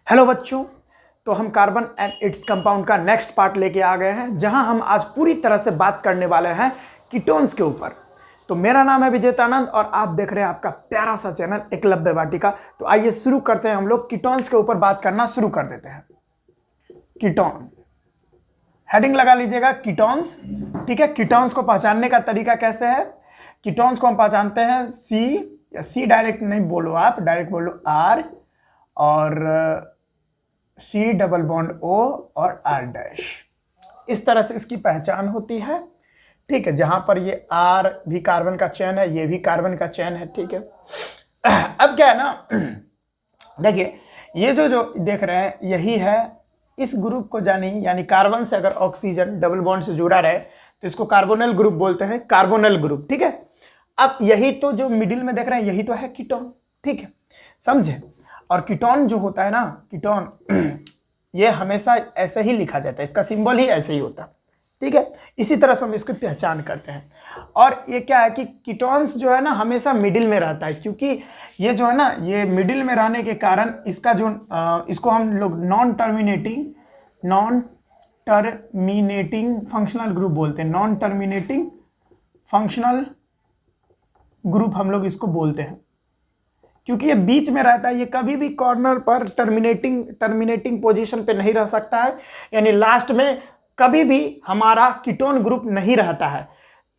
Hello बच्चों, तो हम कार्बन एंड इट्स कंपाउंड का नेक्स्ट पार्ट लेके आ गए हैं, जहां हम आज पूरी तरह से बात करने वाले हैं कीटोन्स के ऊपर। तो मेरा नाम है विजेतानंद और आप देख रहे हैं आपका प्यारा सा चैनल एकलव्य वाटिका। तो आइए शुरू करते हैं, हम लोग कीटोन्स के ऊपर बात करना शुरू कर देते हैं। कीटोन हेडिंग लगा लीजिएगा, कीटोन्स। ठीक है, कीटोन्स को पहचानने का तरीका कैसे है? कीटोन्स को हम पहचानते हैं सी, या सी डायरेक्ट नहीं बोलो, आप डायरेक्ट बोलो आर, और सी डबल बॉन्ड ओ और आर डैश। इस तरह से इसकी पहचान होती है। ठीक है, जहां पर ये आर भी कार्बन का चेन है, ये भी कार्बन का चेन है। ठीक है, अब क्या है ना, देखिए ये जो देख रहे हैं यही है। इस ग्रुप को यानी कार्बन से अगर ऑक्सीजन डबल बॉन्ड से जुड़ा रहे तो इसको कार्बोनिल ग्रुप बोलते हैं, कार्बोनिल ग्रुप। ठीक है, अब यही तो जो मिडिल में देख रहे हैं यही तो है कीटोन। ठीक है, समझे? और कीटोन जो होता है ना, कीटोन ये हमेशा ऐसे ही लिखा जाता है, इसका सिंबल ही ऐसे ही होता है। ठीक है, इसी तरह से हम इसकी पहचान करते हैं। और ये क्या है कि कीटोन्स जो है ना हमेशा मिडिल में रहता है, क्योंकि ये जो है ना ये मिडिल में रहने के कारण इसका जो इसको हम लोग नॉन टर्मिनेटिंग फंक्शनल ग्रुप बोलते हैं। नॉन टर्मिनेटिंग फंक्शनल ग्रुप हम लोग इसको बोलते हैं, क्योंकि ये बीच में रहता है। ये कभी भी कॉर्नर पर टर्मिनेटिंग पोजीशन पे नहीं रह सकता है, यानी लास्ट में कभी भी हमारा कीटोन ग्रुप नहीं रहता है।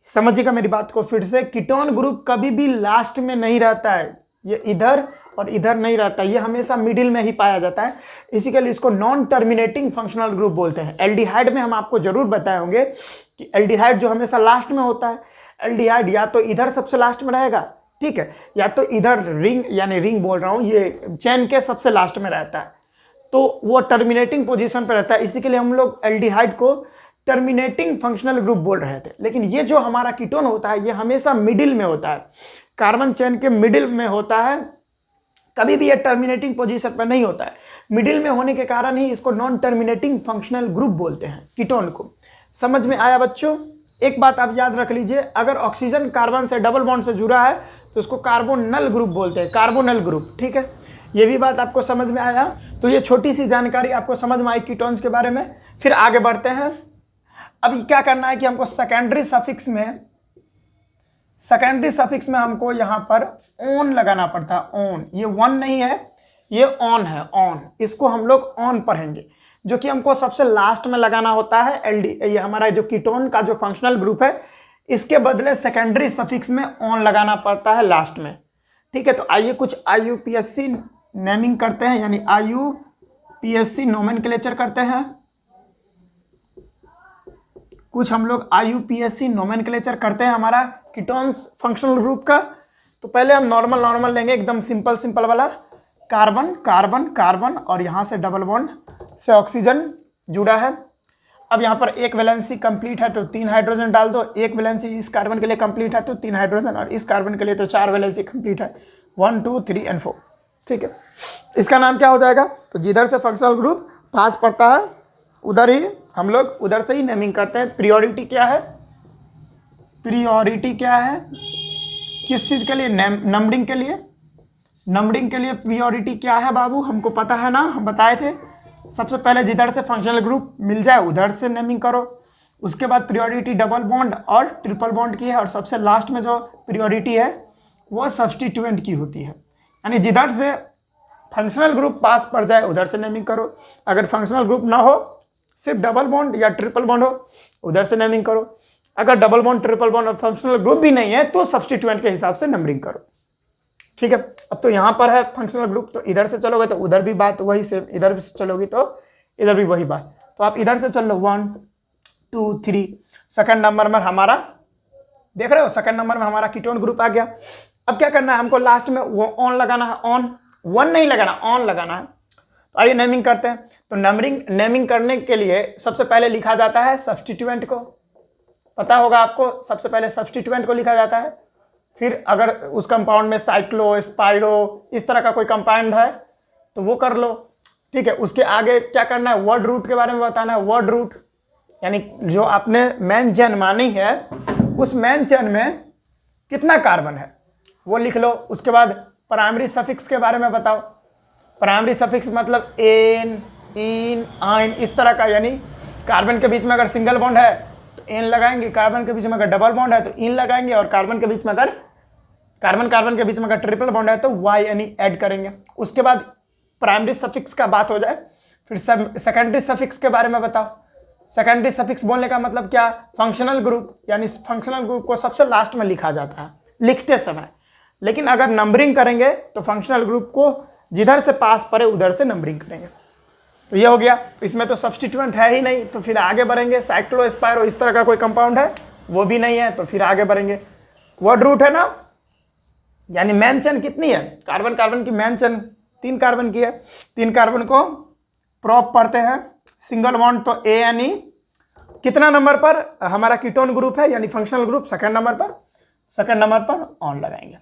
समझिएगा मेरी बात को फिर से, कीटोन ग्रुप कभी भी लास्ट में नहीं रहता है, ये इधर और इधर नहीं रहता, ये हमेशा मिडिल में ही पाया जाता है। इसी के लिए इसको नॉन टर्मिनेटिंग फंक्शनल ग्रुप बोलते हैं। एल्डिहाइड में हम आपको जरूर बताए होंगे कि एल्डिहाइड जो हमेशा लास्ट में होता है, एल्डिहाइड या तो इधर सबसे लास्ट में रहेगा, ठीक है, या तो इधर रिंग बोल रहा हूँ, ये चेन के सबसे लास्ट में रहता है, तो वो टर्मिनेटिंग पोजीशन पर रहता है। इसी के लिए हम लोग एल्डिहाइड को टर्मिनेटिंग फंक्शनल ग्रुप बोल रहे थे। लेकिन ये जो हमारा कीटोन होता है ये हमेशा मिडिल में होता है, कार्बन चेन के मिडिल में होता है, कभी भी ये टर्मिनेटिंग पोजीशन पर नहीं होता है। मिडिल में होने के कारण ही इसको नॉन टर्मिनेटिंग फंक्शनल ग्रुप बोलते हैं कीटोन को। समझ में आया बच्चों? एक बात आप याद रख लीजिए, अगर ऑक्सीजन कार्बन से डबल बॉन्ड से जुड़ा है तो उसको कार्बोनल ग्रुप बोलते हैं, कार्बोनल ग्रुप। ठीक है, ये भी बात आपको समझ में आया? तो ये छोटी सी जानकारी आपको समझ में आई कीटोन्स के बारे में। फिर आगे बढ़ते हैं। अब क्या करना है कि हमको सेकेंडरी सफिक्स में हमको यहाँ पर ऑन लगाना पड़ता है। ऑन, ये वन नहीं है, ये ऑन है, ऑन। इसको हम लोग ऑन पढ़ेंगे, जो कि हमको सबसे लास्ट में लगाना होता है। ये हमारा जो कीटोन का जो फंक्शनल ग्रुप है, इसके बदले सेकेंडरी सफिक्स में ऑन लगाना पड़ता है लास्ट में। ठीक है, तो आइए कुछ IUPAC नेमिंग करते हैं, यानी IUPAC नोमेनक्लेचर करते हैं। कुछ हम लोग IUPAC नोमेनक्लेचर करते हैं हमारा कीटोन्स फंक्शनल ग्रुप का। तो पहले हम नॉर्मल लेंगे, एकदम सिंपल वाला। कार्बन कार्बन कार्बन, और यहाँ से डबल बॉन्ड से ऑक्सीजन जुड़ा है। अब यहाँ पर एक वैलेंसी कंप्लीट है तो 3 हाइड्रोजन डाल दो। एक वैलेंसी इस कार्बन के लिए कंप्लीट है तो 3 हाइड्रोजन, और इस कार्बन के लिए तो 4 वैलेंसी कंप्लीट है, 1 2 3 और 4। ठीक है, इसका नाम क्या हो जाएगा? तो जिधर से फंक्शनल ग्रुप पास पड़ता है उधर ही हम लोग उधर से ही नेमिंग करते हैं। प्रियोरिटी क्या है? प्रियोरिटी क्या है किस चीज़ के लिए? नंबरिंग के लिए। नंबरिंग के लिए प्रियोरिटी क्या है बाबू? हमको पता है ना, हम बताए थे। सबसे पहले जिधर से फंक्शनल ग्रुप मिल जाए उधर से नेमिंग करो। उसके बाद प्रियोरिटी डबल बॉन्ड और ट्रिपल बॉन्ड की है, और सबसे लास्ट में जो प्रियोरिटी है वो सब्स्टिट्यूएंट की होती है। यानी जिधर से फंक्शनल ग्रुप पास पड़ जाए उधर से नेमिंग करो। अगर फंक्शनल ग्रुप ना हो, सिर्फ डबल बॉन्ड या ट्रिपल बॉन्ड हो, उधर से नेमिंग करो। अगर डबल बॉन्ड ट्रिपल बॉन्ड और फंक्शनल ग्रुप भी नहीं है तो सब्स्टिट्यूएंट के हिसाब से नंबरिंग करो। ठीक है, अब तो यहाँ पर है फंक्शनल ग्रुप, तो इधर से चलोगे तो उधर भी बात वही सेम, इधर भी चलोगे तो इधर भी वही बात। तो आप इधर से चल लो 1 2 3। सेकंड नंबर में हमारा देख रहे हो, सेकंड नंबर में हमारा कीटोन ग्रुप आ गया। अब क्या करना है हमको? लास्ट में वो ऑन लगाना है। ऑन, वन नहीं लगाना, ऑन लगाना है। तो आइए नेमिंग करते हैं। तो नेमिंग करने के लिए सबसे पहले लिखा जाता है सब्स्टिट्यूएंट को। पता होगा आपको, सबसे पहले सब्स्टिट्यूएंट को लिखा जाता है। फिर अगर उस कंपाउंड में साइक्लो, स्पाइरो, इस तरह का कोई कंपाउंड है तो वो कर लो। ठीक है, उसके आगे क्या करना है? वर्ड रूट के बारे में बताना है। वर्ड रूट यानी जो आपने मेन चेन मानी है, उस मेन चेन में कितना कार्बन है वो लिख लो। उसके बाद प्राइमरी सफिक्स के बारे में बताओ। प्राइमरी सफिक्स मतलब एन, इन, आइन इस तरह का, यानी कार्बन के बीच में अगर सिंगल बॉन्ड है तो एन लगाएंगे, कार्बन के बीच में अगर डबल बॉन्ड है तो इन लगाएंगे, और कार्बन के बीच में अगर कार्बन के बीच में अगर ट्रिपल बॉन्ड है तो वाई यानी ऐड करेंगे। उसके बाद प्राइमरी सफिक्स का बात हो जाए, फिर सब सेकेंडरी सफिक्स के बारे में बताओ। सेकेंडरी सफिक्स बोलने का मतलब क्या, फंक्शनल ग्रुप, यानी फंक्शनल ग्रुप को सबसे लास्ट में लिखा जाता है लिखते समय, लेकिन अगर नंबरिंग करेंगे तो फंक्शनल ग्रुप को जिधर से पास पड़े उधर से नंबरिंग करेंगे। तो ये हो गया, इसमें तो सब्स्टिट्यूएंट है ही नहीं, तो फिर आगे बढ़ेंगे। साइक्लोस्पायरो इस तरह का कोई कंपाउंड है, वो भी नहीं है, तो फिर आगे बढ़ेंगे। वर्ड रूट है ना, यानी मेन चेन कितनी है, कार्बन कार्बन की मेन चेन 3 कार्बन की है, 3 कार्बन को प्रॉप पढ़ते हैं। सिंगल बॉन्ड तो ए एन ई, कितना नंबर पर हमारा कीटोन ग्रुप है यानी फंक्शनल ग्रुप, सेकंड नंबर पर ऑन लगाएंगे।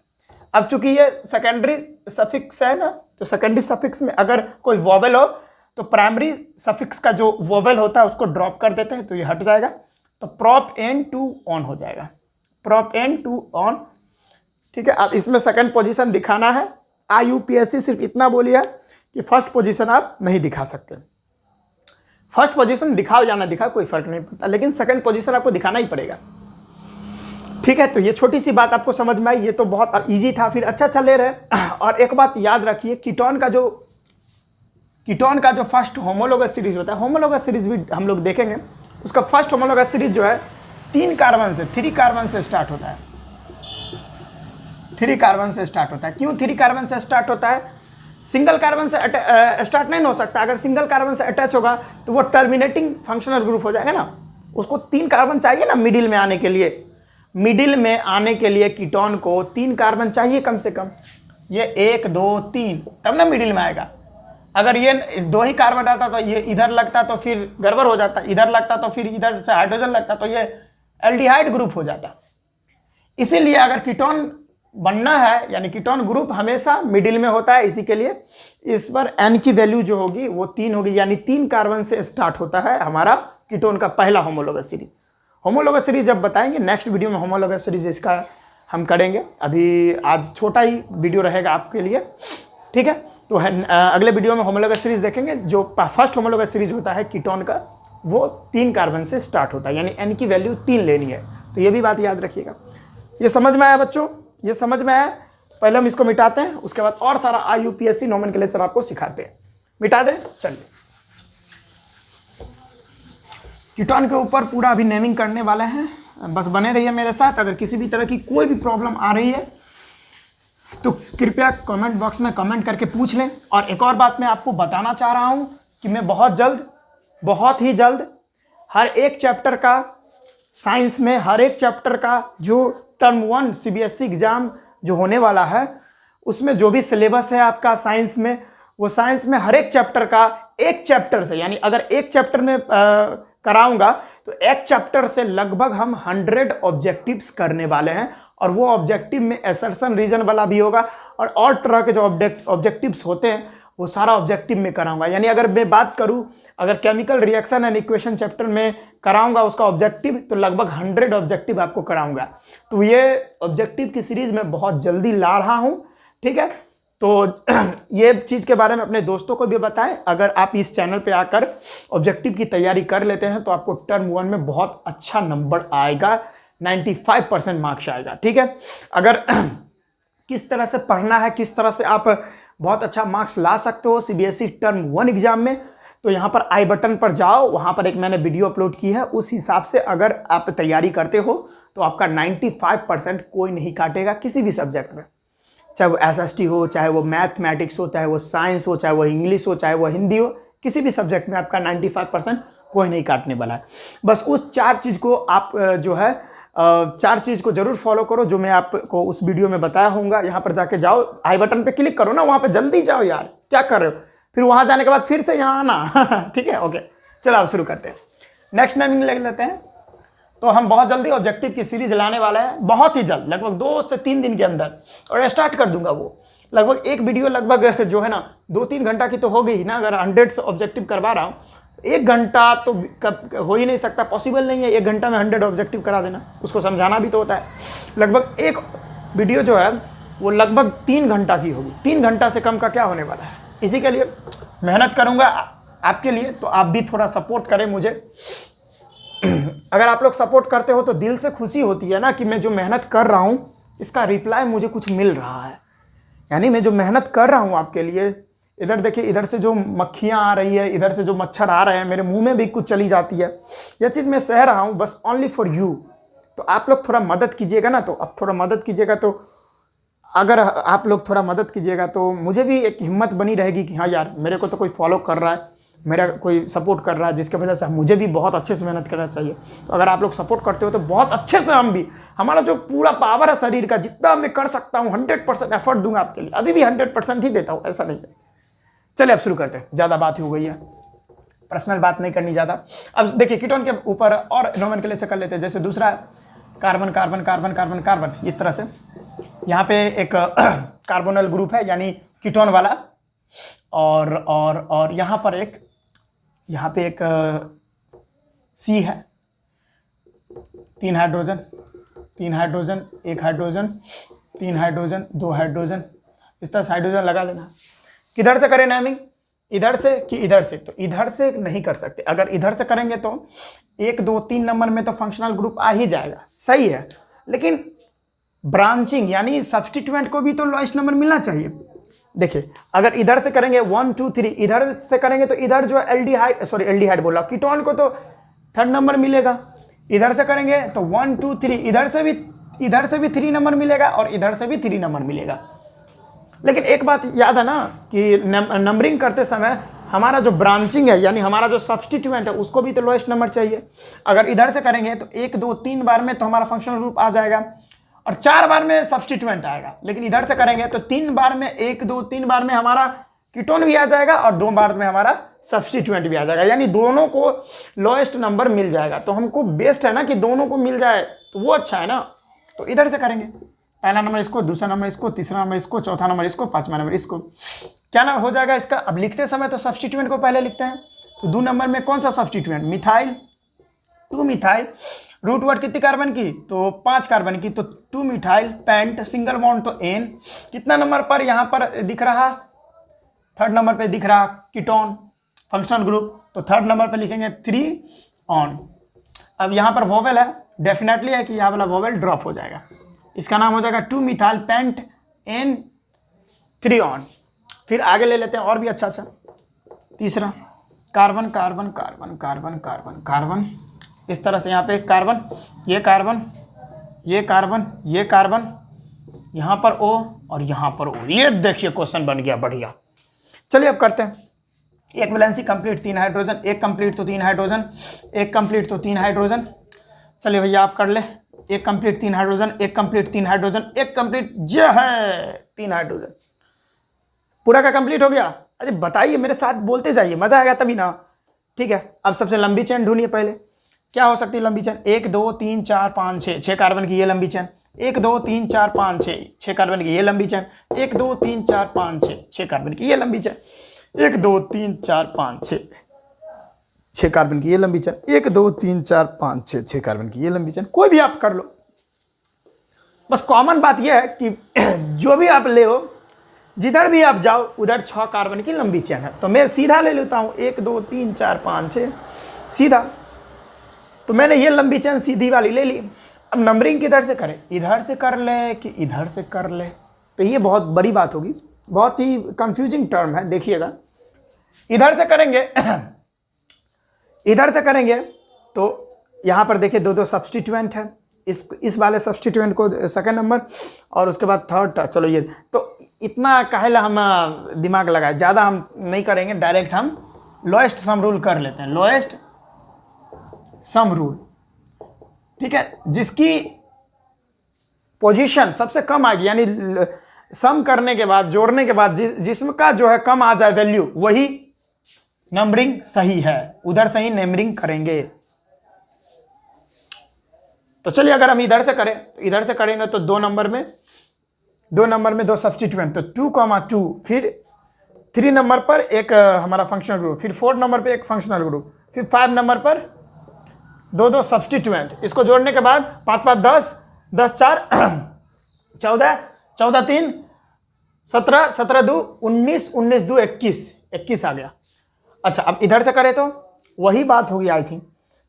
अब चूंकि ये सेकेंडरी सफिक्स है ना, तो सेकेंडरी सफिक्स में अगर कोई वोवेल हो तो प्राइमरी सफिक्स का जो वोवेल होता है उसको ड्रॉप कर देते हैं, तो ये हट जाएगा, तो प्रॉप एन टू ऑन हो जाएगा, प्रॉप एन टू ऑन। ठीक है, अब इसमें सेकंड पोजीशन दिखाना है। IUPAC सिर्फ इतना बोली है कि फर्स्ट पोजीशन आप नहीं दिखा सकते। फर्स्ट पोजीशन दिखाओ या ना दिखाओ कोई फर्क नहीं पड़ता, लेकिन सेकंड पोजीशन आपको दिखाना ही पड़ेगा। ठीक है, तो ये छोटी सी बात आपको समझ में आई, ये तो बहुत इजी था, फिर अच्छा चल रहे। और एक बात याद रखिए, कीटोन का जो फर्स्ट होमोलोगस सीरीज होता है, होमोलोगस सीरीज भी हम लोग देखेंगे, उसका फर्स्ट होमोलोगस सीरीज जो है 3 कार्बन से स्टार्ट होता है। 3 कार्बन से स्टार्ट होता है। क्यों 3 कार्बन से स्टार्ट होता है? सिंगल कार्बन से स्टार्ट नहीं हो सकता। अगर सिंगल कार्बन से अटैच होगा तो वो टर्मिनेटिंग फंक्शनल ग्रुप हो जाएगा ना, उसको 3 कार्बन चाहिए ना मिडिल में आने के लिए। मिडिल में आने के लिए कीटोन को 3 कार्बन चाहिए कम से कम, ये 1 2 3, तब ना मिडिल में आएगा। अगर ये 2 ही कार्बन रहता तो ये इधर लगता तो फिर गड़बड़ हो जाता, इधर लगता तो फिर इधर से हाइड्रोजन लगता तो ये एल्डिहाइड ग्रुप हो जाता। इसीलिए अगर कीटोन बनना है यानी कीटोन ग्रुप हमेशा मिडिल में होता है, इसी के लिए इस पर एन की वैल्यू जो होगी वो 3 होगी, यानी 3 कार्बन से स्टार्ट होता है हमारा कीटोन का पहला होमोलोगस सीरीज। होमोलोगस सीरीज जब बताएंगे नेक्स्ट वीडियो में, होमोलोगस सीरीज इसका हम करेंगे। अभी आज छोटा ही वीडियो रहेगा आपके लिए, ठीक है। तो अगले वीडियो में होमोलोगस सीरीज देखेंगे। जो फर्स्ट होमोलोगस सीरीज होता है कीटोन का वो 3 कार्बन से स्टार्ट होता है, यानी एन की वैल्यू 3 लेनी है। तो ये भी बात याद रखिएगा। ये समझ में आया बच्चों? ये समझ में आया? पहले हम इसको मिटाते हैं, उसके बाद और सारा IUPAC नोमेनक्लेचर आपको सिखाते हैं। मिटा दें, चलिए। कीटोन के ऊपर पूरा अभी नेमिंग करने वाले हैं, बस बने रहिए मेरे साथ। अगर किसी भी तरह की कोई भी प्रॉब्लम आ रही है तो कृपया कमेंट बॉक्स में कमेंट करके पूछ लें। और एक और बात मैं आपको बताना चाह रहा हूं कि मैं बहुत ही जल्द हर एक चैप्टर का, साइंस में हर एक चैप्टर का जो टर्म 1 CBSE एग्जाम जो होने वाला है, उसमें जो भी सिलेबस है आपका साइंस में, वो साइंस में हर एक चैप्टर का, एक चैप्टर से, यानी अगर एक चैप्टर में कराऊंगा तो एक चैप्टर से लगभग हम 100 ऑब्जेक्टिव्स करने वाले हैं। और वो ऑब्जेक्टिव में असर्शन रीजन वाला भी होगा, और तरह के जो ऑब्जेक्टिव्स होते हैं वो सारा ऑब्जेक्टिव में कराऊंगा। यानी अगर मैं बात करूं, अगर chemical reaction and equation chapter में कराऊंगा उसका ऑब्जेक्टिव, तो लगभग 100 ऑब्जेक्टिव आपको कराऊंगा। तो ये ऑब्जेक्टिव की सीरीज में बहुत जल्दी ला रहा हूं, ठीक है। तो ये चीज़ के बारे में अपने दोस्तों को भी बताएं। अगर आप इस चैनल पे आकर ऑब्जेक्टिव की तैयारी कर लेते हैं तो आपको टर्म 1 में बहुत अच्छा नंबर आएगा, 95% मार्क्स आएगा, ठीक है। अगर किस तरह से पढ़ना है, किस तरह से आप बहुत अच्छा मार्क्स ला सकते हो CBSE टर्म 1 एग्जाम में, तो यहाँ पर आई बटन पर जाओ, वहाँ पर एक मैंने वीडियो अपलोड की है। उस हिसाब से अगर आप तैयारी करते हो तो आपका 95% कोई नहीं काटेगा किसी भी सब्जेक्ट में, चाहे वो SST हो, चाहे वो मैथमेटिक्स हो, चाहे वो साइंस हो, चाहे वो इंग्लिश हो, चाहे वो हिंदी हो, किसी भी सब्जेक्ट में आपका 95% कोई नहीं काटने वाला है। बस उस 4 चीज़ को आप जो है 4 चीज़ को जरूर फॉलो करो जो मैं आपको उस वीडियो में बताया होऊंगा। यहाँ पर जाके जाओ, आई बटन पे क्लिक करो ना, वहाँ पे जल्दी जाओ यार, क्या कर रहे हो? फिर वहाँ जाने के बाद फिर से यहाँ आना ठीक है, ओके। चलो अब शुरू करते हैं, नेक्स्ट नेमिंग ले लेते हैं। तो हम बहुत जल्दी ऑब्जेक्टिव की सीरीज लाने वाले हैं, बहुत ही जल्द, लगभग 2 से 3 दिन के अंदर, और स्टार्ट कर दूंगा वो। लगभग एक वीडियो लगभग जो है ना 2-3 घंटा की तो हो गई ना। अगर 100 से ऑब्जेक्टिव करवा रहा हूँ, 1 घंटा तो हो ही नहीं सकता, पॉसिबल नहीं है 1 घंटा में 100 ऑब्जेक्टिव करा देना। उसको समझाना भी तो होता है। लगभग एक वीडियो जो है वो लगभग 3 घंटा की होगी। 3 घंटा से कम का क्या होने वाला है? इसी के लिए मेहनत करूँगा आपके लिए, तो आप भी थोड़ा सपोर्ट करें मुझे। अगर आप लोग सपोर्ट करते हो तो दिल से खुशी होती है ना कि मैं जो मेहनत कर रहा हूँ इसका रिप्लाई मुझे कुछ मिल रहा है। यानी मैं जो मेहनत कर रहा हूँ आपके लिए, इधर देखिए, इधर से जो मक्खियाँ आ रही है, इधर से जो मच्छर आ रहे हैं, मेरे मुंह में भी कुछ चली जाती है, यह चीज़ मैं सह रहा हूँ बस ओनली फॉर यू। तो आप लोग थोड़ा मदद कीजिएगा ना, तो अब थोड़ा मदद कीजिएगा, तो अगर आप लोग थोड़ा मदद कीजिएगा तो मुझे भी एक हिम्मत बनी रहेगी कि हाँ यार, मेरे को तो कोई फॉलो कर रहा है, मेरा कोई सपोर्ट कर रहा है, जिसकी वजह से मुझे भी बहुत अच्छे से मेहनत करना चाहिए। तो अगर आप लोग सपोर्ट करते हो तो बहुत अच्छे से हम भी, हमारा जो पूरा पावर है शरीर का, जितना मैं कर सकता हूँ 100% एफर्ट दूंगा आपके लिए। अभी भी 100% ही देता हूँ, ऐसा नहीं है। चलिए अब शुरू करते हैं, ज़्यादा बात हो गई है, पर्सनल बात नहीं करनी ज़्यादा। अब देखिए कीटोन के ऊपर और नोमेनक्लेचर कर लेते हैं। जैसे दूसरा carbon carbon carbon carbon carbon, इस तरह से यहाँ पे एक कार्बोनल ग्रुप है यानी कीटोन वाला, और यहाँ पे एक सी है, 3 hydrogen, 3 hydrogen, 1 hydrogen, 3 hydrogen, 2 hydrogen, इस तरह से हाइड्रोजन लगा लेना। किधर से करें नेमिंग, इधर से कि इधर से? तो इधर से नहीं कर सकते। अगर इधर से करेंगे तो 1 2 3 नंबर में तो फंक्शनल ग्रुप आ ही जाएगा, सही है, लेकिन ब्रांचिंग यानी सब्स्टिट्यूएंट को भी तो लोएस्ट नंबर मिलना चाहिए। देखिए अगर इधर से करेंगे 1 2 3, इधर से करेंगे तो इधर जो एल्डिहाइड बोला, कीटोन को तो 3rd नंबर मिलेगा। इधर से करेंगे तो 1 2 3, इधर से भी 3 नंबर मिलेगा और इधर से भी 3 नंबर मिलेगा। लेकिन एक बात याद है ना कि नंबरिंग करते समय हमारा जो ब्रांचिंग है यानी हमारा जो सब्स्टिट्यूएंट है उसको भी तो लोएस्ट नंबर चाहिए। अगर इधर से करेंगे तो 1 2 3 बार में तो हमारा फंक्शनल ग्रुप आ जाएगा और 4 बार में सब्स्टिट्यूएंट आएगा। लेकिन इधर से करेंगे तो 3 बार में, 1 2 3 बार में हमारा कीटोन भी आ जाएगा और 2 बार में हमारा सब्स्टिट्यूएंट भी आ जाएगा, यानी दोनों को लोएस्ट नंबर मिल जाएगा। तो हमको बेस्ट है ना कि दोनों को मिल जाए, तो वो अच्छा है ना। तो इधर से करेंगे, पहला नंबर इसको, दूसरा नंबर इसको, तीसरा नंबर इसको, चौथा नंबर इसको, 5वां नंबर इसको। क्या नाम हो जाएगा इसका? अब लिखते समय तो सब्स्टिट्यूएंट को पहले लिखते हैं, तो 2 नंबर में कौन सा substituent? Methyl, 2 methyl. Root word कितनी कार्बन की? तो 5 कार्बन की, तो 2 मिथाइल पेंट, सिंगल बॉन्ड तो एन। कितना नंबर पर यहाँ पर दिख रहा? 3rd नंबर पे दिख रहा कीटोन फंक्शनल ग्रुप, तो 3rd नंबर पे लिखेंगे 3 ऑन। अब यहाँ पर वोवेल है, डेफिनेटली है कि यहाँ वाला वोवेल ड्रॉप हो जाएगा, इसका नाम हो जाएगा 2 मिथाइल पेंट एन 3 ऑन। फिर आगे ले लेते हैं और भी अच्छा, तीसरा carbon carbon carbon carbon carbon carbon, इस तरह से यहाँ पे कार्बन, ये कार्बन, ये कार्बन, ये कार्बन, यहाँ पर O और यहाँ पर O। ये देखिए क्वेश्चन बन गया बढ़िया। चलिए अब करते हैं। एक वैलेंसी कंप्लीट, 3 हाइड्रोजन, एक कंप्लीट तो 3 हाइड्रोजन, एक कंप्लीट तो 3 हाइड्रोजन। चलिए भैया आप कर ले, एक कंप्लीट 3 हाइड्रोजन, एक कंप्लीट 3 हाइड्रोजन, एक कंप्लीट, ये है 3 हाइड्रोजन। पूरा का कंप्लीट हो गया? अरे बताइए, मेरे साथ बोलते जाइए, मजा आएगा तभी ना। ठीक है, अब सबसे लंबी चेन ढूंढिए पहले। क्या हो सकती है लंबी चेन? 1 2 3 4 5 6, 6 कार्बन की ये लंबी चेन। 1 2 3 4 5 6, 6 कार्बन की ये लंबी चेन। 1 2 3 4 5 6, 6 कार्बन की ये लंबी चेन। 1 2 3 4 5 6, 6 कार्बन की ये लंबी चेन। 1 2 3 4 5 6, 6 कार्बन की ये लंबी चेन। कोई भी आप कर लो, बस कॉमन बात यह है कि जो भी आप ले हो, जिधर भी आप जाओ उधर 6 कार्बन की लंबी चेन है। तो मैं सीधा ले लेता हूँ 1 2 3 4 5 6 सीधा। तो मैंने ये लंबी चेन सीधी वाली ले ली। अब नंबरिंग किधर से करें? इधर से कर ले कि इधर से कर ले? तो ये बहुत बड़ी बात होगी, बहुत ही कंफ्यूजिंग टर्म है, देखिएगा। इधर से करेंगे इधर से करेंगे तो यहाँ पर देखिए 2 2 सब्स्टिट्यूएंट है, इस वाले सब्स्टिट्यूएंट को 2nd नंबर और उसके बाद 3rd। चलो ये तो इतना काहेला हम दिमाग लगाए, ज़्यादा हम नहीं करेंगे, डायरेक्ट हम लोएस्ट सम रूल कर लेते हैं। लोएस्ट सम रूल, ठीक है, जिसकी पोजीशन सबसे कम आएगी, यानी सम करने के बाद, जोड़ने के बाद जिसका जो है कम आ जाए वैल्यू, वही नंबरिंग सही है, उधर से ही नंबरिंग करेंगे। तो चलिए अगर हम इधर से करें, तो इधर से करेंगे तो 2 नंबर में 2 सब्स्टिट्यूएंट, तो 2 2, फिर 3 नंबर पर एक हमारा फंक्शनल ग्रुप, फिर 4 नंबर पर एक फंक्शनल ग्रुप, फिर 5 नंबर पर 2 2 सब्स्टिट्यूएंट। इसको जोड़ने के बाद 5 5 10, 10 4 14, 14 3 17 17 दो 19, 19 दो 21, 21 आ गया। अच्छा अब इधर से करें तो वही बात होगी आई थिंक।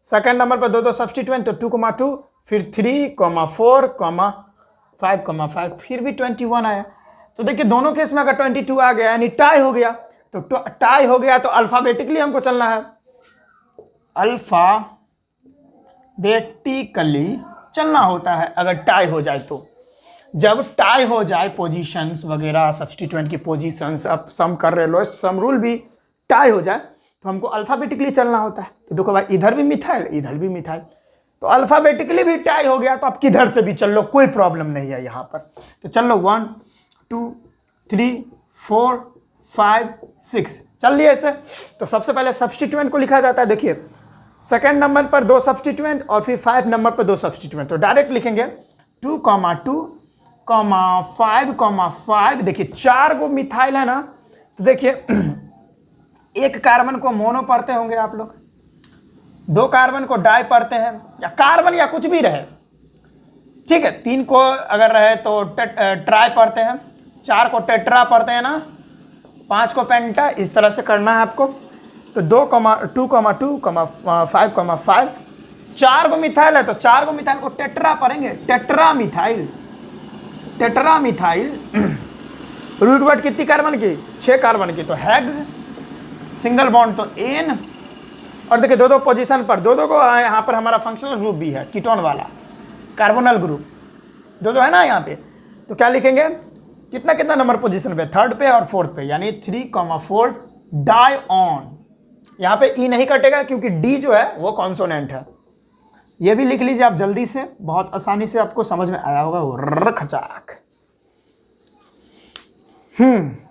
सेकंड नंबर पर दो दो सब्सटीट्यूएंट तो 2,2, फिर 3,4,5,5, फिर भी 21 आया। तो देखिए दोनों केस में अगर 22 आ गया यानी टाई हो गया, तो टाई हो गया तो अल्फाबेटिकली हमको चलना है, अल्फाबेटिकली चलना होता है अगर टाई हो जाए तो। जब टाई हो जाए पोजीशंस वगैरह सब्सटीट्यूएंट की पोजीशंस, अब सम कर रहे लोएस्ट सम रूल भी टाई हो जाए तो हमको अल्फाबेटिकली चलना होता है। तो देखो भाई इधर भी मिथाइल इधर भी मिथाइल, तो अल्फाबेटिकली भी टाई हो गया तो आप किधर से भी चल लो, कोई प्रॉब्लम नहीं है यहाँ पर। तो चल लो 1 2 3 4 5 6 चल लिया ऐसे। तो सबसे पहले सब्सटीट्यूएंट को लिखा जाता है, देखिए सेकंड नंबर पर दो सब्सटीट्यूएंट और फिर 5 नंबर पर दो सब्सटीट्यूएंट। तो डायरेक्ट लिखेंगे 2,2,5,5। देखिए 4 को मिथाइल है ना, तो देखिए एक कार्बन को मोनो पढ़ते होंगे आप लोग, 2 कार्बन को डाई पढ़ते हैं, या कार्बन या कुछ भी रहे, ठीक है। 3 को अगर रहे तो ट्राई पढ़ते हैं, 4 को टेट्रा पढ़ते हैं ना, 5 को पेंटा, इस तरह से करना है आपको। तो 2,2,5,5, 4 को मिथाइल है तो 4 को मिथाइल को टेट्रा पढ़ेंगे, टेट्रा मिथाइल। रूट वर्ड कितनी कार्बन की, 6 कार्बन की, तो हेक्स, सिंगल बॉन्ड तो एन। और देखिए दो दो पोजीशन पर दो को यहाँ पर हमारा फंक्शनल ग्रुप भी है, कीटोन वाला कार्बोनल ग्रुप दो है ना यहाँ पे। तो क्या लिखेंगे, कितना कितना नंबर पोजीशन पे, 3rd पे और 4th पे, यानी 3,4 डाई ऑन। यहाँ पे ई नहीं कटेगा क्योंकि डी जो है वो कॉन्सोनेंट है। ये भी लिख लीजिए आप जल्दी से, बहुत आसानी से आपको समझ में आया होगा। वो खचाक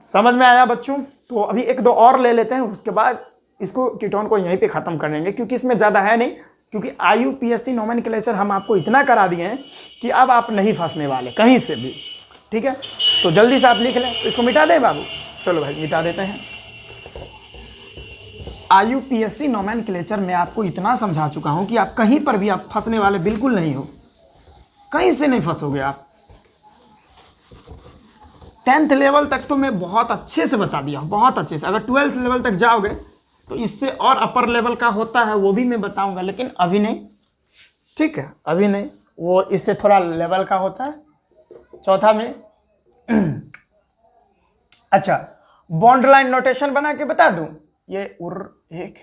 समझ में आया बच्चों। तो अभी 1-2 और ले लेते हैं, उसके बाद इसको कीटोन को यहीं पे ख़त्म कर लेंगे क्योंकि इसमें ज़्यादा है नहीं, क्योंकि IUPAC नोमेनक्लेचर हम आपको इतना करा दिए हैं कि अब आप नहीं फंसने वाले कहीं से भी, ठीक है। तो जल्दी से आप लिख लें, तो इसको मिटा दें बाबू, चलो भाई मिटा देते हैं। IUPAC नोमेनक्लेचर में आपको इतना समझा चुका हूँ कि आप कहीं पर भी आप फंसने वाले बिल्कुल नहीं हो, कहीं से नहीं फंसोगे आप। 10th लेवल तक तो मैं बहुत अच्छे से बता दिया, बहुत अच्छे से। अगर 12th लेवल तक जाओगे तो इससे और अपर लेवल का होता है, वो भी मैं बताऊंगा, लेकिन अभी नहीं, ठीक है, अभी नहीं, वो इससे थोड़ा लेवल का होता है 4था में। अच्छा बॉन्ड लाइन नोटेशन बना के बता दूं, ये एक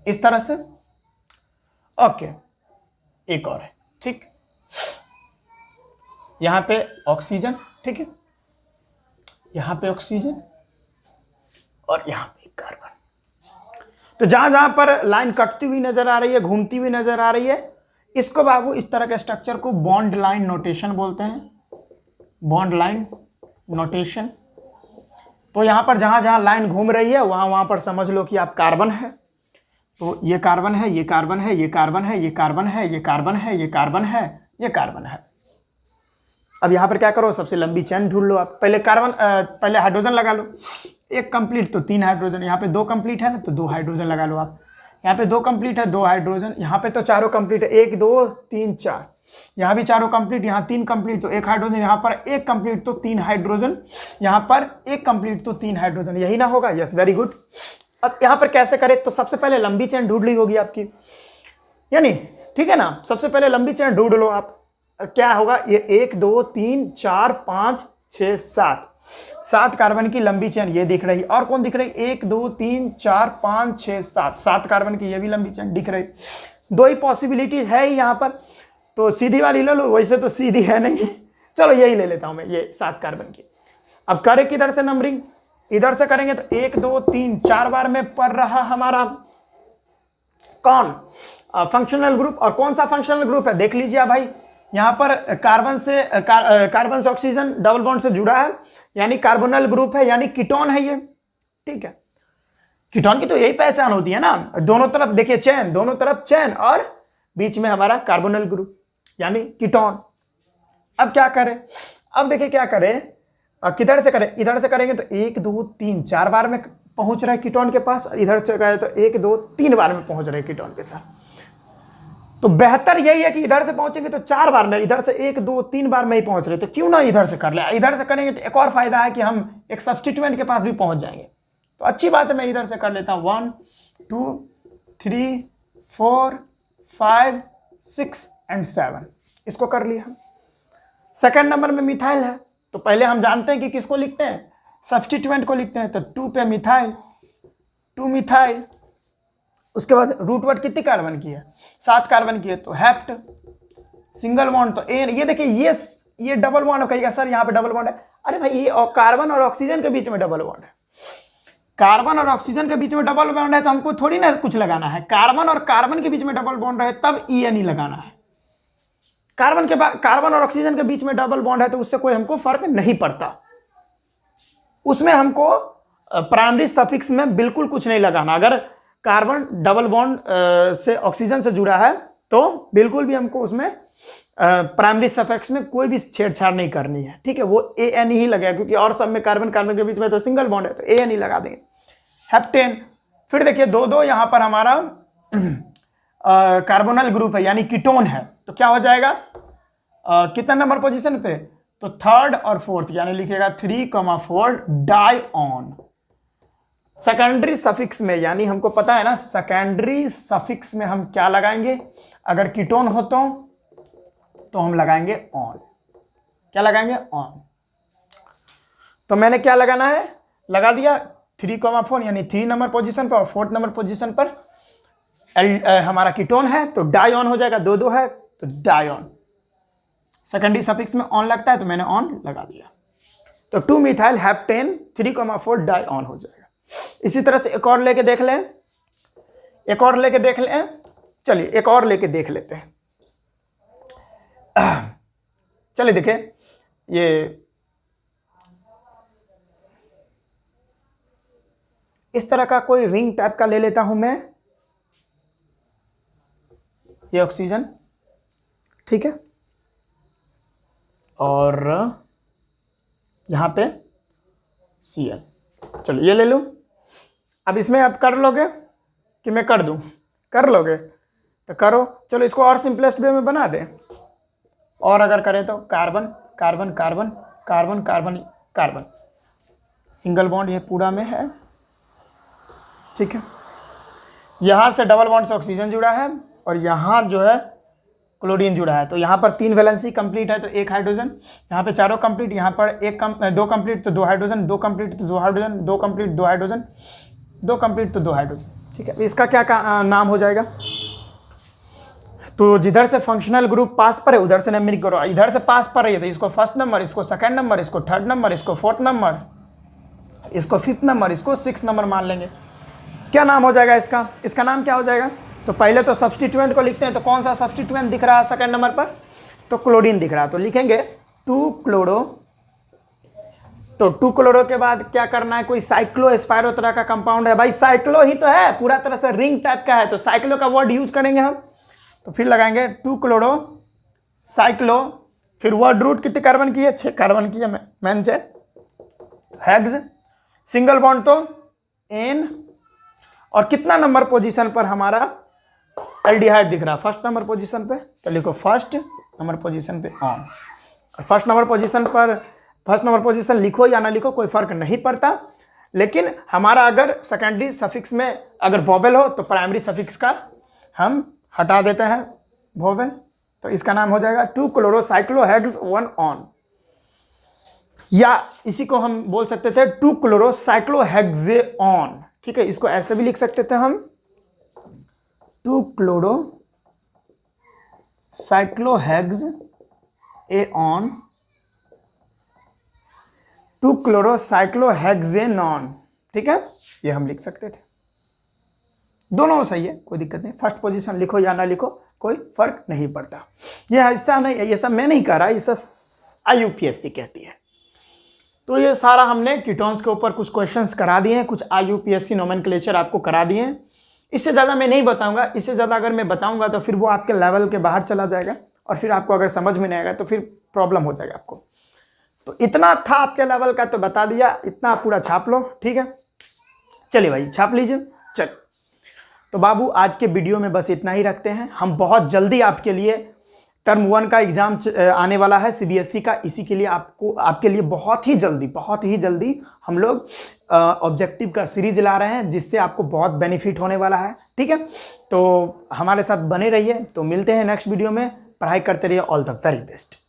इस तरह से, ओके, एक और है, ठीक, यहां पे ऑक्सीजन, ठीक है, यहां पे ऑक्सीजन और यहां पे कार्बन। तो जहां जहां पर लाइन कटती हुई नजर आ रही है, घूमती हुई नजर आ रही है, इसको बाबू इस तरह के स्ट्रक्चर को बॉन्ड लाइन नोटेशन बोलते हैं, बॉन्ड लाइन नोटेशन। तो यहां पर जहां जहां लाइन घूम रही है वहां वहां पर समझ लो कि आप कार्बन है, तो ये कार्बन है, ये कार्बन है, ये कार्बन है, ये कार्बन है, ये कार्बन है, ये कार्बन है, ये कार्बन है। अब यहाँ पर क्या करो, सबसे लंबी चेन ढूंढ लो आप। पहले कार्बन पहले हाइड्रोजन लगा लो, 1 कंप्लीट तो 3 हाइड्रोजन, यहाँ पे 2 कंप्लीट है ना तो 2 हाइड्रोजन लगा लो आप। यहाँ पे 2 कंप्लीट है, 2 हाइड्रोजन, यहाँ पे तो चारों कंप्लीट है, 1 2 3 4, यहाँ भी चारों कंप्लीट, यहाँ 3 कंप्लीट तो 1 हाइड्रोजन, यहाँ पर 1 कंप्लीट तो 3 हाइड्रोजन, यहाँ पर 1 कंप्लीट तो 3 हाइड्रोजन, यही ना होगा, यस वेरी गुड। अब यहाँ पर कैसे करें, तो सबसे पहले लंबी चेन ढूंढ ली होगी आपकी, यानी ठीक है ना, सबसे पहले लंबी चेन ढूंढ लो आप। क्या होगा, ये 1 2 3 4 5 6 7 कार्बन की लंबी चेन ये दिख रही। और कौन दिख रही, 1 2 3 4 5 6 7 कार्बन की ये भी लंबी चेन दिख रही। 2 ही पॉसिबिलिटीज है ही यहाँ पर, तो सीधी वाली ले लो, वैसे तो सीधी है नहीं, चलो यही ले लेता हूँ मैं, ये 7 कार्बन की। अब करें किधर से नंबरिंग, इधर से करेंगे तो 1 2 3 4 बार में पड़ रहा हमारा कौन, फंक्शनल ग्रुप। और कौन सा फंक्शनल ग्रुप है देख लीजिए भाई, यहाँ पर कार्बन से ऑक्सीजन डबल बॉन्ड से जुड़ा है, यानी कार्बोनल ग्रुप है, यानी कीटोन है ये, ठीक है। कीटोन की तो यही पहचान होती है ना, दोनों तरफ देखिए चेन, दोनों तरफ चेन और बीच में हमारा कार्बोनल ग्रुप यानी कीटोन। अब क्या करें, अब देखिए क्या करें, किधर से करें, इधर से करेंगे तो 1 2 3 4 बार में पहुंच रहे कीटोन के पास, इधर से गए तो 1 2 3 बार में पहुंच रहे कीटोन के साथ। तो बेहतर यही है कि इधर से पहुंचेंगे तो 4 बार में, इधर से 1 2 3 बार में ही पहुंच रहे, तो क्यों ना इधर से कर ले। इधर से करेंगे तो एक और फायदा है कि हम एक सब्स्टिट्यूएंट के पास भी पहुंच जाएंगे। तो अच्छी बात है, मैं इधर से कर लेता हूं 1 2 3 4 5 6 एंड 7, इसको कर लिया। सेकंड नंबर में मिथाइल है, तो पहले हम जानते हैं कि किसको लिखते हैं, सब्स्टिट्यूएंट को लिखते हैं। तो 2 पे मिथाइल, 2 मिथाइल, उसके बाद रूट वर्ड कितनी कार्बन की है, 7 कार्बन की है, तो हेप्ट, सिंगल बॉन्ड तो एन। ये देखिए ये डबल बॉन्ड, कहिएगा सर यहाँ पे डबल बॉन्ड है। अरे भाई ये कार्बन और ऑक्सीजन के बीच में डबल बॉन्ड है, कार्बन और ऑक्सीजन के बीच में डबल बॉन्ड है, तो हमको थोड़ी ना कुछ लगाना है। कार्बन और कार्बन के बीच में डबल बॉन्ड रहे तब ENE लगाना है। कार्बन और ऑक्सीजन के बीच में डबल बॉन्ड है तो उससे कोई हमको फर्क नहीं पड़ता, उसमें हमको प्राइमरी सफिक्स में बिल्कुल कुछ नहीं लगाना। अगर कार्बन डबल बॉन्ड से ऑक्सीजन से जुड़ा है तो बिल्कुल भी हमको उसमें प्राइमरी सफिक्स में कोई भी छेड़छाड़ नहीं करनी है, ठीक है। वो AN ही लगेगा, क्योंकि और सब में कार्बन कार्बन के बीच में तो सिंगल बॉन्ड है, तो AN ही लगा देंगे। हेप्टेन, फिर देखिए 2 यहाँ पर हमारा कार्बोनल ग्रुप है, यानी कीटोन है, तो क्या हो जाएगा, कितना नंबर पोजीशन पे, तो 3rd और 4th, यानी लिखेगा 3,4 डाइऑन। सेकेंडरी सफिक्स में, यानी हमको पता है ना सेकेंडरी सफिक्स में हम क्या लगाएंगे, अगर कीटोन हो तो हम लगाएंगे ऑन। क्या लगाएंगे, ऑन। तो मैंने क्या लगाना है, लगा दिया 3,4, यानी 3 नंबर पोजीशन पर, और 4th नंबर पोजीशन पर हमारा कीटोन है, तो डाइऑन हो जाएगा, 2 है तो डाइऑन। सेकेंडरी सफिक्स में ऑन लगता है तो मैंने ऑन लगा दिया, तो 2 मिथाइल हेप्टेन 3,4 डाइऑन हो जाएगा। इसी तरह से एक और लेके देख लें, चलिए एक और लेके देख लेते हैं। चलिए देखिए, ये इस तरह का कोई रिंग टाइप का ले लेता हूं मैं, ये ऑक्सीजन, ठीक है, और यहां पे Cl, चलो ये ले लूं। अब इसमें आप कर लोगे कि मैं कर दूं, कर लोगे तो करो। चलो इसको और सिंपलेस्ट वे में बना दें, और अगर करें तो carbon carbon carbon carbon carbon carbon, single bond ये पूरा में है, ठीक है। यहाँ से डबल बॉन्ड से ऑक्सीजन जुड़ा है, और यहाँ जो है क्लोरीन जुड़ा है, तो यहाँ पर 3 वैलेंसी कंप्लीट है तो 1 हाइड्रोजन, यहाँ पे चारों कंप्लीट, यहाँ पर 2 कंप्लीट तो 2 हाइड्रोजन, 2 कंप्लीट तो 2 हाइड्रोजन, 2 कंप्लीट 2 हाइड्रोजन, 2 कंप्लीट तो 2 हाइड्रोजन, ठीक है। इसका क्या नाम हो जाएगा, तो जिधर से फंक्शनल ग्रुप पास पर है उधर से नंबरिंग करो। इधर से पास पर है तो इसको 1st नंबर, इसको 2nd नंबर, इसको 3rd नंबर, इसको 4th नंबर, इसको 5th नंबर, इसको 6th नंबर मान लेंगे। क्या नाम हो जाएगा इसका नाम क्या हो जाएगा, तो पहले तो सब्स्टिट्यूएंट को लिखते हैं, तो कौन सा सब्स्टिट्यूएंट दिख रहा है 2nd नंबर पर, तो क्लोरीन दिख रहा है, तो लिखेंगे 2 क्लोरो। तो 2 क्लोरो के बाद क्या करना है, कोई साइक्लो एस्पायरो तरह का कंपाउंड है, भाई साइक्लो ही तो है, पूरा तरह से रिंग टाइप का है, तो साइक्लो का वर्ड यूज करेंगे हम, तो फिर लगाएंगे 2 क्लोरो साइक्लो। फिर वर्ड रूट कितने कार्बन की है, 6 कार्बन की है, man chain hex, single bond तो एन, और कितना नंबर पोजीशन पर हमारा एल्डिहाइड दिख रहा है, 1st नंबर पोजीशन पे, तो लिखो 1st नंबर पोजीशन पे ऑन। और 1st नंबर पोजीशन लिखो या ना लिखो कोई फर्क नहीं पड़ता, लेकिन हमारा अगर सेकेंडरी सफिक्स में अगर वोवेल हो तो प्राइमरी सफिक्स का हम हटा देते हैं वोवेल, तो इसका नाम हो जाएगा 2 क्लोरोसाइक्लोहेक्स 1 ऑन, या इसी को हम बोल सकते थे 2 क्लोरोसाइक्लोहेक्सेऑन, ठीक है। इसको ऐसे भी लिख सकते थे हम 2 क्लोरोसाइक्लोहेक्स एऑन, 2 क्लोरोसाइक्लोहेक्सेनॉन, ठीक है, ये हम लिख सकते थे। दोनों सही है, कोई दिक्कत नहीं, 1st पोजीशन लिखो या ना लिखो कोई फर्क नहीं पड़ता। ये ऐसा नहीं है, ये सब मैं नहीं कह रहा, ये सब IUPAC कहती है। तो ये सारा हमने कीटोन्स के ऊपर कुछ क्वेश्चंस करा दिए हैं, कुछ IUPAC नोमेनक्लेचर आपको करा दिए हैं। इससे ज़्यादा मैं नहीं बताऊंगा, इससे ज़्यादा अगर मैं बताऊंगा तो फिर वो आपके लेवल के बाहर चला जाएगा, और फिर आपको अगर समझ में नहीं आएगा तो फिर प्रॉब्लम हो जाएगा आपको। तो इतना था आपके लेवल का तो बता दिया, इतना पूरा छाप लो, ठीक है। चलिए भाई छाप लीजिए, चल। तो बाबू आज के वीडियो में बस इतना ही रखते हैं। हम बहुत जल्दी आपके लिए टर्म 1 का एग्ज़ाम आने वाला है CBSE का, इसी के लिए आपके लिए बहुत ही जल्दी हम लोग ऑब्जेक्टिव का सीरीज ला रहे हैं, जिससे आपको बहुत बेनिफिट होने वाला है। ठीक है, तो हमारे साथ बने रहिए। तो मिलते हैं नेक्स्ट वीडियो में। पढ़ाई करते रहिए। All the very best.